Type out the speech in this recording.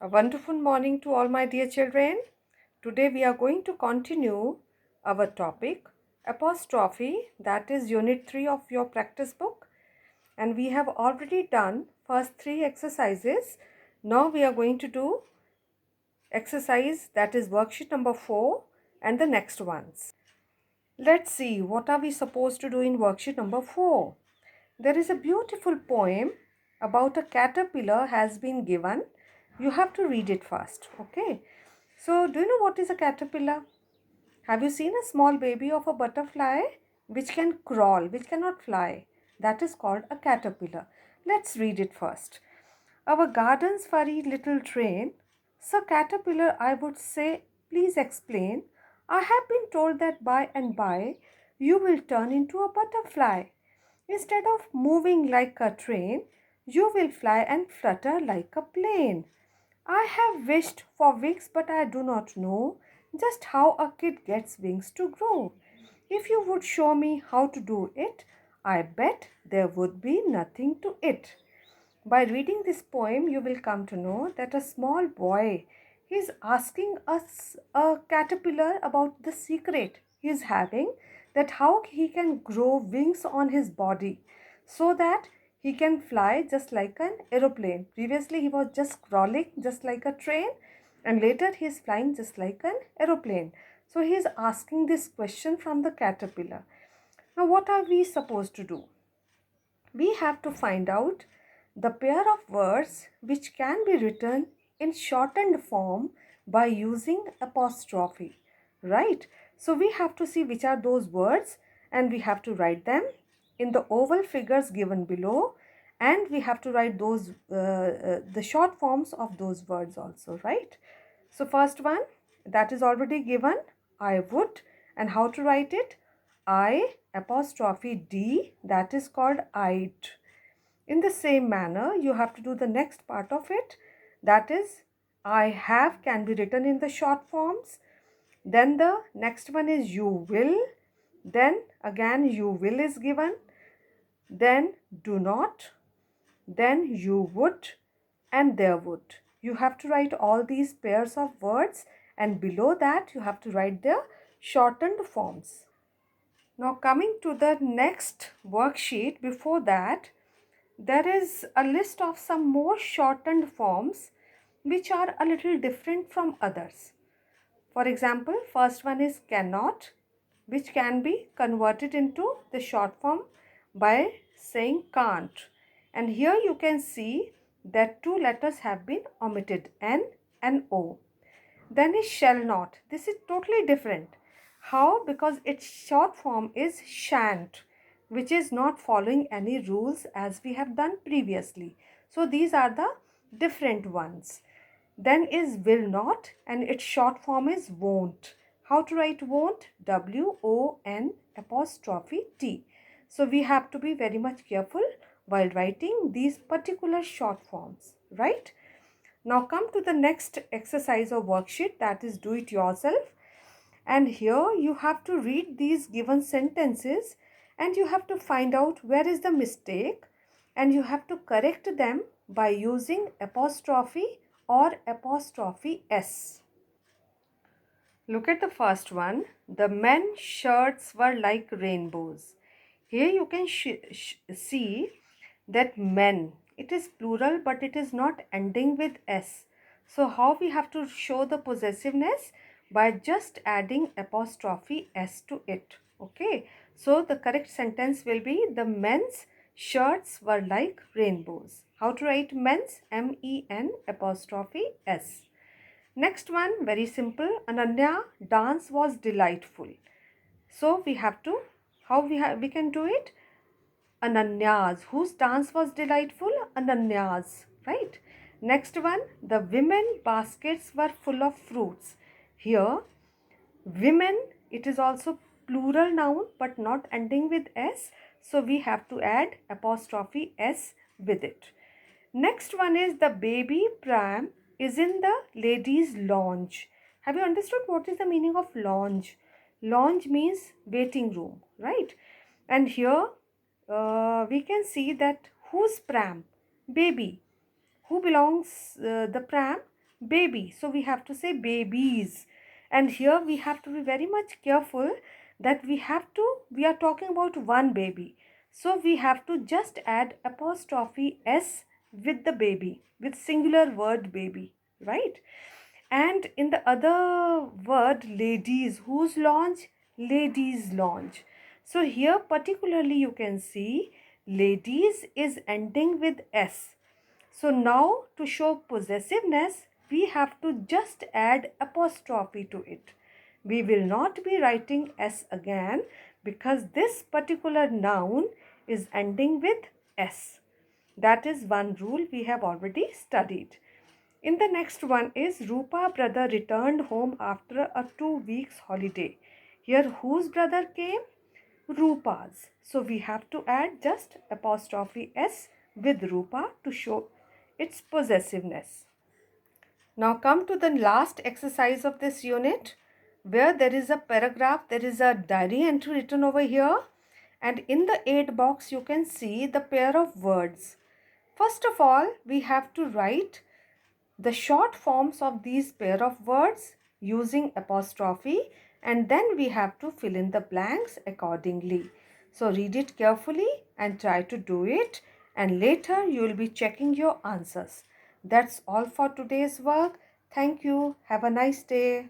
A wonderful morning to all my dear children. Today we are going to continue our topic apostrophe, that is unit 3 of your practice book, and we have already done first 3 exercises. Now we are going to do exercise, that is worksheet number 4, and the next ones. Let's see what are we supposed to do in worksheet number 4. There is a beautiful poem about a caterpillar has been given. You have to read it first, okay? So, do you know what is a caterpillar? Have you seen a small baby of a butterfly which can crawl, which cannot fly? That is called a caterpillar. Let's read it first. Our garden's furry little train. Sir Caterpillar, I would say, please explain. I have been told that by and by you will turn into a butterfly. Instead of moving like a train, you will fly and flutter like a plane. I have wished for wings, but I do not know just how a kid gets wings to grow. If you would show me how to do it, I bet there would be nothing to it. By reading this poem, you will come to know that a small boy is asking us a caterpillar about the secret he is having, that how he can grow wings on his body so that he can fly just like an aeroplane. Previously, he was just crawling just like a train, and later he is flying just like an aeroplane. So he is asking this question from the caterpillar. Now, what are we supposed to do? We have to find out the pair of words which can be written in shortened form by using apostrophe, right? So we have to see which are those words and we have to write them in the oval figures given below, and we have to write those the short forms of those words also, right? So first one, that is already given, I would, and how to write it? I apostrophe D, that is called I'd. In the same manner, you have to do the next part of it, that is I have can be written in the short forms. Then the next one is you will. Then again you will is given. Then do not. Then you would, and there would. You have to write all these pairs of words, and below that you have to write the shortened forms. Now coming to the next worksheet, before that there is a list of some more shortened forms which are a little different from others. For example, first one is cannot, which can be converted into the short form by saying can't. And here you can see that two letters have been omitted, N and O. Then is shall not. This is totally different. How? Because its short form is shan't, which is not following any rules as we have done previously. So these are the different ones. Then is will not, and its short form is won't. How to write won't? W-O-N apostrophe T. So we have to be very much careful while writing these particular short forms, right? Now come to the next exercise or worksheet, that is do it yourself. And here you have to read these given sentences and you have to find out where is the mistake, and you have to correct them by using apostrophe or apostrophe S. Look at the first one. The men's shirts were like rainbows. Here you can see that men, it is plural but it is not ending with S. So how we have to show the possessiveness? By just adding apostrophe S to it. Okay. So the correct sentence will be the men's shirts were like rainbows. How to write men's? M-E-N apostrophe S. Next one, very simple. Ananya, dance was delightful. So we have to, how we can do it? Ananya's. Whose dance was delightful? Ananya's, right? Next one, the women baskets were full of fruits. Here, women, it is also plural noun but not ending with S. So we have to add apostrophe S with it. Next one is the baby pram is in the ladies' lounge. Have you understood what is the meaning of lounge? Lounge means waiting room, right? And here we can see that whose pram? Baby. Who belongs the pram? baby. So we have to say babies. And here we have to be very much careful that we are talking about one baby. So we have to just add apostrophe s with the baby, with singular word baby, right? And in the other word ladies, whose launch? Ladies launch. So here particularly you can see ladies is ending with s. So now to show possessiveness, we have to just add apostrophe to it. We will not be writing s again because this particular noun is ending with s. That is one rule we have already studied. In the next one is Rupa brother returned home after a 2 weeks holiday. Here whose brother came? Rupa's. So we have to add just apostrophe s with Rupa to show its possessiveness. Now come to the last exercise of this unit where there is a paragraph, there is a diary entry written over here, and in the aid box you can see the pair of words. First of all, we have to write the short forms of these pair of words using apostrophe, and then we have to fill in the blanks accordingly. So read it carefully and try to do it, and later you will be checking your answers. That's all for today's work. Thank you. Have a nice day.